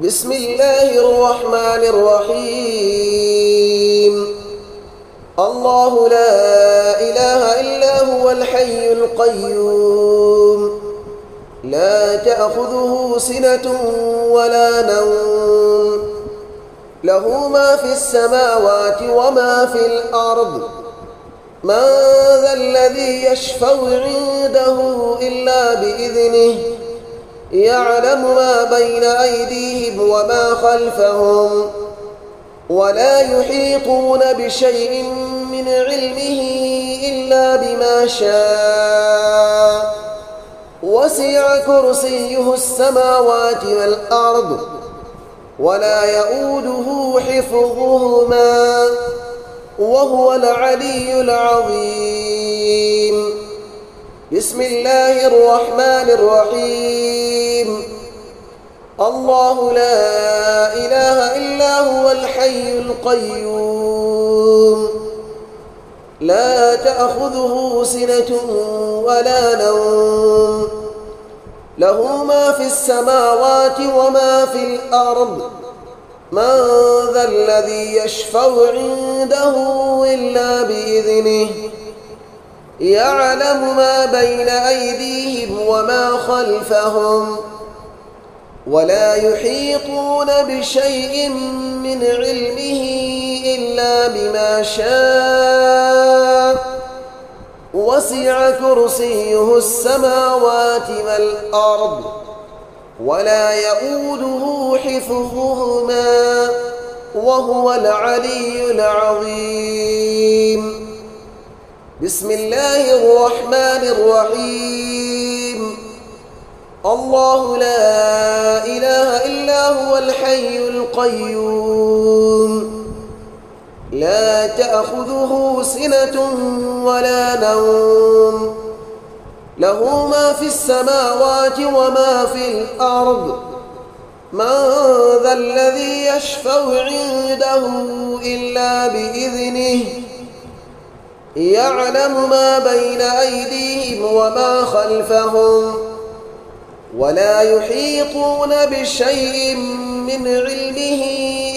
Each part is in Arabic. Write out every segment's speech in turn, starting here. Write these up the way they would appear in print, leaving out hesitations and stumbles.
بسم الله الرحمن الرحيم. الله لا إله إلا هو الحي القيوم، لا تأخذه سنة ولا نوم، له ما في السماوات وما في الأرض. من ذا الذي يشفع عنده إلا بإذنه، يعلم ما بين أيديهم وما خلفهم، ولا يحيطون بشيء من علمه إلا بما شاء. وسع كرسيه السماوات والأرض، ولا يؤوده حفظهما، وهو العلي العظيم. بسم الله الرحمن الرحيم. الله لا إله إلا هو الحي القيوم، لا تأخذه سنة ولا نوم، له ما في السماوات وما في الأرض. من ذا الذي يشفع عنده إلا بإذنه، يعلم ما بين أيديهم وما خلفهم، ولا يحيطون بشيء من علمه إلا بما شاء. وسع كرسيه السماوات والأرض، ولا يؤوده حفظهما، وهو العلي العظيم. بسم الله الرحمن الرحيم. الله لا إله إلا هو الحي القيوم، لا تأخذه سنة ولا نوم، له ما في السماوات وما في الأرض. من ذا الذي يشفع عنده إلا بإذنه، يعلم ما بين أيديهم وما خلفهم، ولا يحيطون بشيء من علمه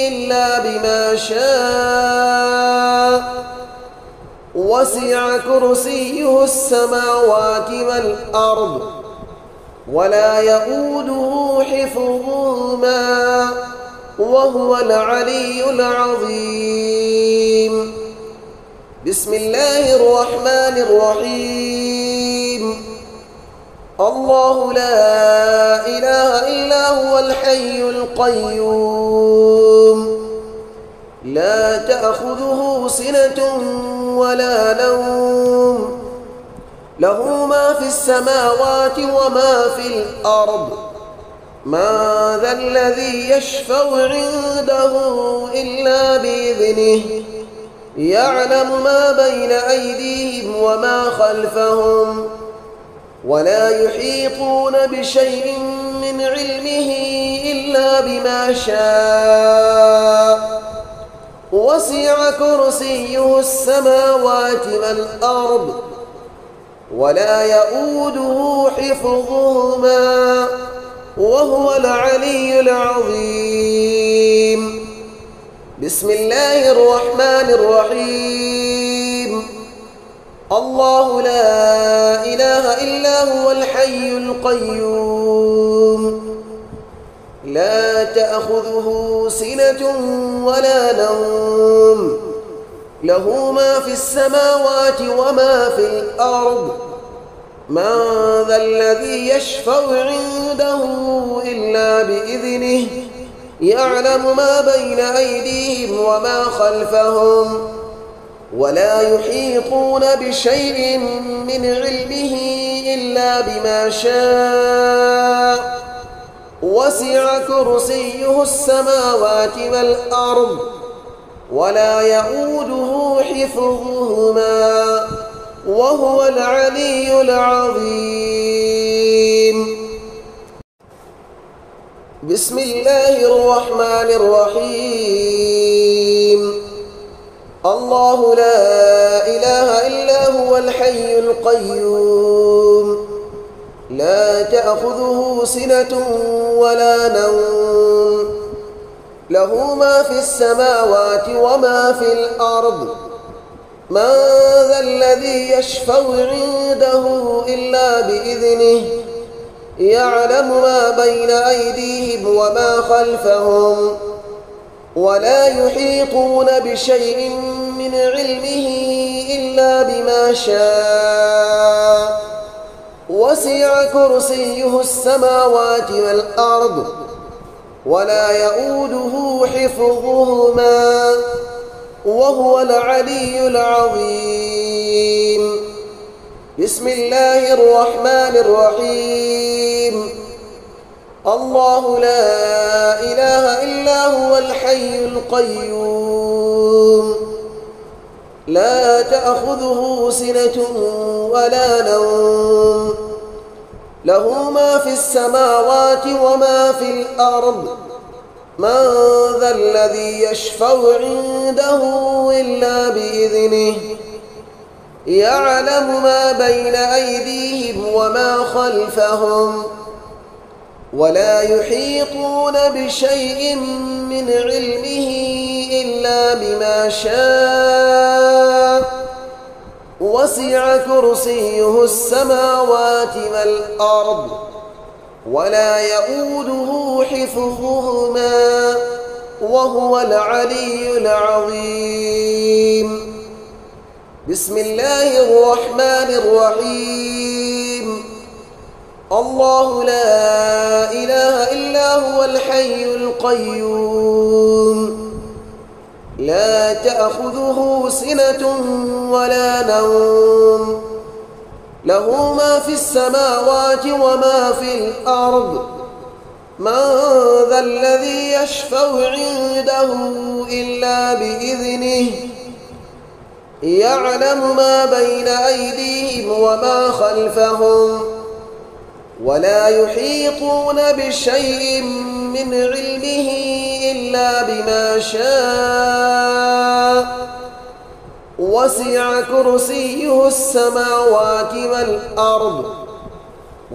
إلا بما شاء. وسع كرسيه السماوات والأرض، ولا يؤوده حفظهما، وهو العلي العظيم. بسم الله الرحمن الرحيم. الله لا إله إلا هو الحي القيوم، لا تأخذه سنة ولا نوم، له ما في السماوات وما في الأرض. من ذا الذي يشفع عنده إلا بإذنه، يعلم ما بين أيديهم وما خلفهم، ولا يحيطون بشيء من علمه إلا بما شاء. وسع كرسيه السماوات والأرض، ولا يؤوده حفظهما، وهو العلي العظيم. بسم الله الرحمن الرحيم. الله لا إله إلا هو الحي القيوم، لا تأخذه سنة ولا نوم، له ما في السماوات وما في الأرض. من ذا الذي يشفع عنده إلا بإذنه، يعلم ما بين أيديهم وما خلفهم، ولا يحيطون بشيء من علمه إلا بما شاء. وسع كرسيه السماوات والأرض، ولا يؤوده حفظهما، وهو العلي العظيم. بسم الله الرحمن الرحيم. الله لا إله إلا هو الحي القيوم، لا تأخذه سنة ولا نوم له ما في السماوات وما في الأرض من ذا الذي يشفع عنده إلا بإذنه يعلم ما بين أيديهم وما خلفهم ولا يحيطون بشيء من علمه إلا بما شاء وسع كرسيه السماوات والأرض ولا يؤوده حفظهما وهو العلي العظيم. بسم الله الرحمن الرحيم. الله لا إله إلا هو الحي القيوم لا تأخذه سنة ولا نوم له ما في السماوات وما في الأرض من ذا الذي يشفع عنده إلا بإذنه يعلم ما بين أيديهم وما خلفهم ولا يحيطون بشيء من علمه إلا بما شاء وسع كرسيه السماوات والأرض ولا يؤوده حفظهما وهو العلي العظيم. بسم الله الرحمن الرحيم. الله لا إله إلا هو الحي القيوم لا تأخذه سنة ولا نوم له ما في السماوات وما في الأرض من ذا الذي يشفع عنده إلا بإذنه يعلم ما بين أيديهم وما خلفهم ولا يحيطون بشيء من علمه إلا بما شاء وسع كرسيه السماوات والأرض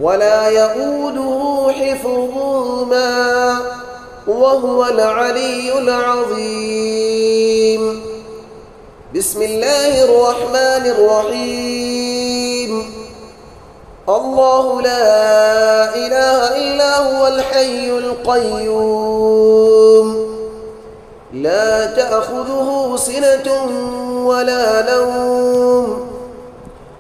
ولا يؤوده حفظهما وهو العلي العظيم. بسم الله الرحمن الرحيم. الله لا إله إلا هو الحي القيوم لا تأخذه سنة ولا نوم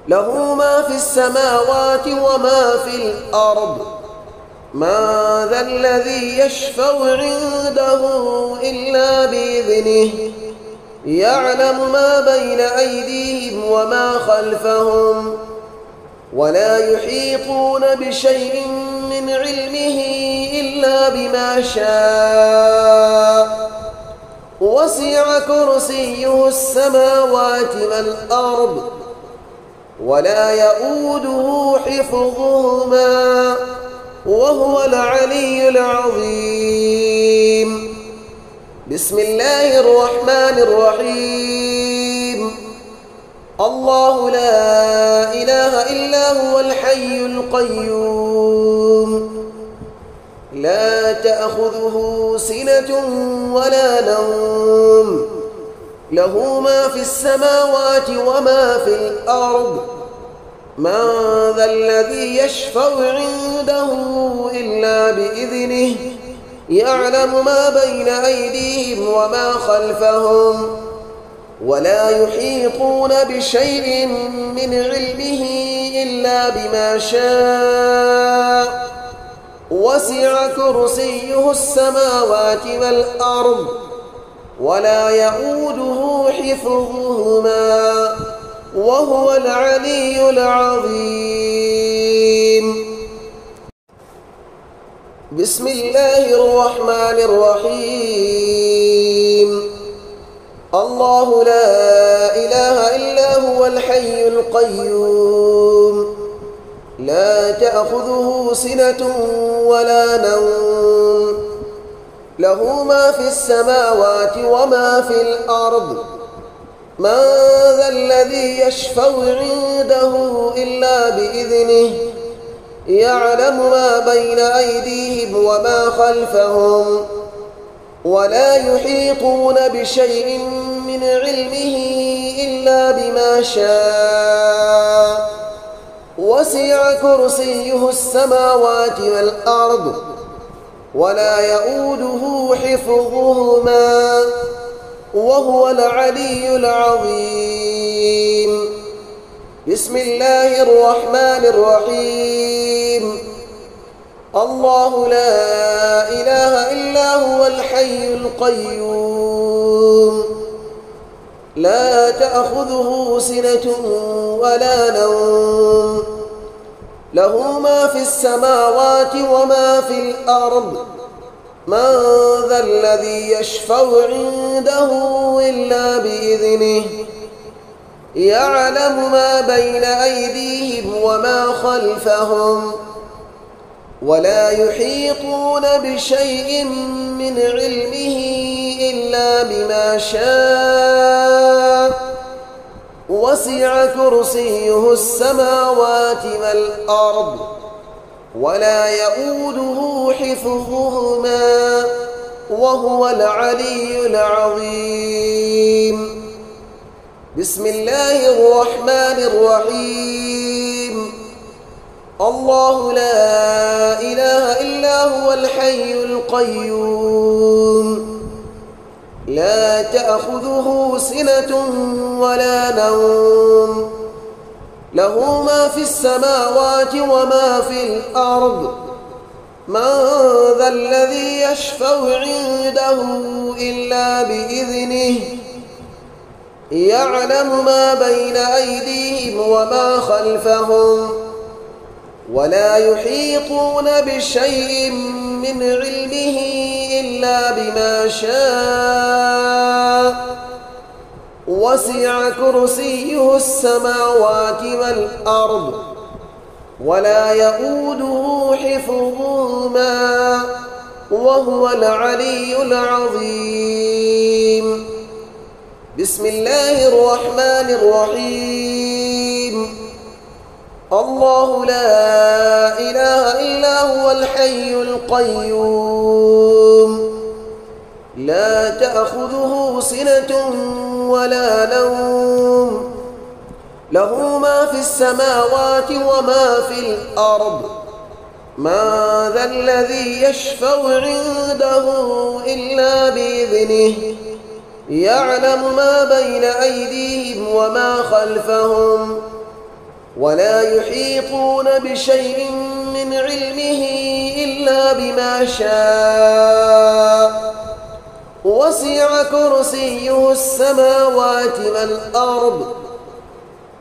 له ما في السماوات وما في الأرض من ذا الذي يشفع عنده إلا بإذنه يعلم ما بين أيديهم وما خلفهم ولا يحيطون بشيء من علمه إلا بما شاء وسع كرسيه السماوات والأرض ولا يؤوده حفظهما وهو العلي العظيم. بسم الله الرحمن الرحيم. الله لا إله إلا هو الحي القيوم لا تأخذه سنة ولا نوم له ما في السماوات وما في الأرض من ذا الذي يشفع عنده إلا بإذنه يعلم ما بين أيديهم وما خلفهم ولا يحيطون بشيء من علمه إلا بما شاء وسع كرسيه السماوات والأرض ولا يؤوده حفظهما وهو العلي العظيم. بسم الله الرحمن الرحيم. الله لا إله إلا هو الحي القيوم لا تأخذه سنة ولا نوم له ما في السماوات وما في الأرض من ذا الذي يشفع عنده إلا بإذنه يعلم ما بين أيديهم وما خلفهم ولا يحيطون بشيء من علمه إلا بما شاء وسع كرسيه السماوات والأرض ولا يؤوده حفظهما وهو العلي العظيم. بسم الله الرحمن الرحيم. الله لا إله إلا هو الحي القيوم لا تأخذه سنة ولا نوم له ما في السماوات وما في الأرض من ذا الذي يشفع عنده إلا بإذنه يعلم ما بين أيديهم وما خلفهم ولا يحيطون بشيء من علمه إلا بما شاء وسع كرسيه السماوات والأرض ولا يؤوده حفظهما وهو العلي العظيم. بسم الله الرحمن الرحيم. الله لا إله إلا هو الحي القيوم لا تأخذه سنة ولا نوم له ما في السماوات وما في الأرض من ذا الذي يشفع عنده إلا بإذنه يعلم ما بين أيديهم وما خلفهم ولا يحيطون بشيء من علمه إلا بما شاء وسع كرسيه السماوات والأرض ولا يؤوده حفظهما وهو العلي العظيم. بسم الله الرحمن الرحيم. الله لا إله إلا هو الحي القيوم لا تأخذه سنة ولا نوم له ما في السماوات وما في الأرض من ذا الذي يشفع عنده إلا بإذنه يعلم ما بين أيديهم وما خلفهم ولا يحيطون بشيء من علمه إلا بما شاء وسع كرسيه السماوات والأرض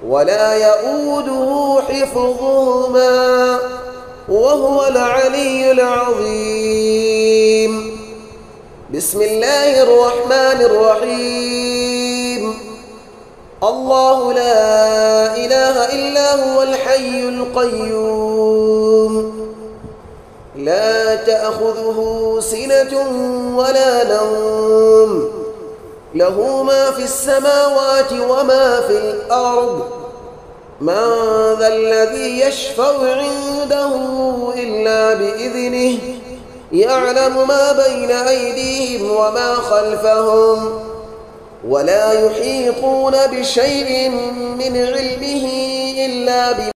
ولا يؤوده حفظهما وهو العلي العظيم. بسم الله الرحمن الرحيم. الله لا إله إلا هو الحي القيوم لا تأخذه سنة ولا نوم له ما في السماوات وما في الأرض من ذا الذي يشفع عنده إلا بإذنه يعلم ما بين أيديهم وما خلفهم ولا يحيطون بشيء من علمه إلا